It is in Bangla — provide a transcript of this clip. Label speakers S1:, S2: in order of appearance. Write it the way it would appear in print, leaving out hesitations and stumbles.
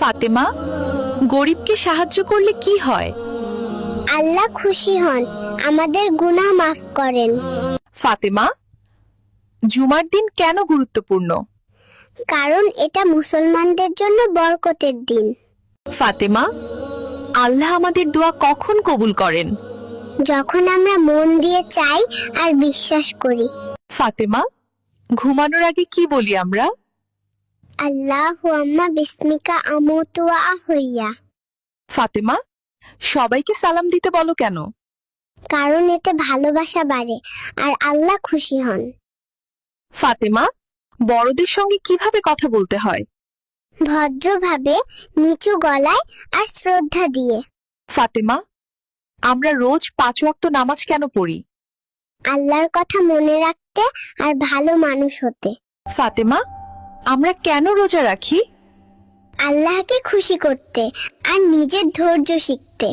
S1: ফাতেমা, গরিবকে সাহায্য করলে কি হয়?
S2: আল্লাহ খুশি হন, আমাদের গুনাহ মাফ করেন।
S1: ফাতেমা, জুমার দিন কেন গুরুত্বপূর্ণ?
S2: কারণ এটা মুসলমানদের জন্য বরকতের দিন।
S1: ফাতেমা, আল্লাহ আমাদের দোয়া কখন কবুল করেন?
S2: যখন আমরা মন দিয়ে চাই আর বিশ্বাস করি।
S1: ফাতেমা, ঘুমানোর আগে কি বলি আমরা?
S2: আল্লাহু আম্মা বিসমিকা আমুতু ওয়া আহইয়া।
S1: ফাতেমা, সবাইকে সালাম দিতে বলো কেন?
S2: কারণ এতে ভালোবাসা বাড়ে আর আল্লাহ খুশি হন।
S1: ফাতেমা, বড়দের সঙ্গে কিভাবে কথা বলতে হয়?
S2: ভদ্রভাবে, নিচু গলায় আর শ্রদ্ধা দিয়ে।
S1: ফাতেমা, আমরা রোজ 5 ওয়াক্ত নামাজ কেন পড়ি?
S2: আল্লাহর কথা মনে রাখতে আর ভালো মানুষ হতে।
S1: ফাতেমা, আমরা কেন রোজা রাখি?
S2: আল্লাহকে খুশি করতে আর নিজের ধৈর্য শিখতে।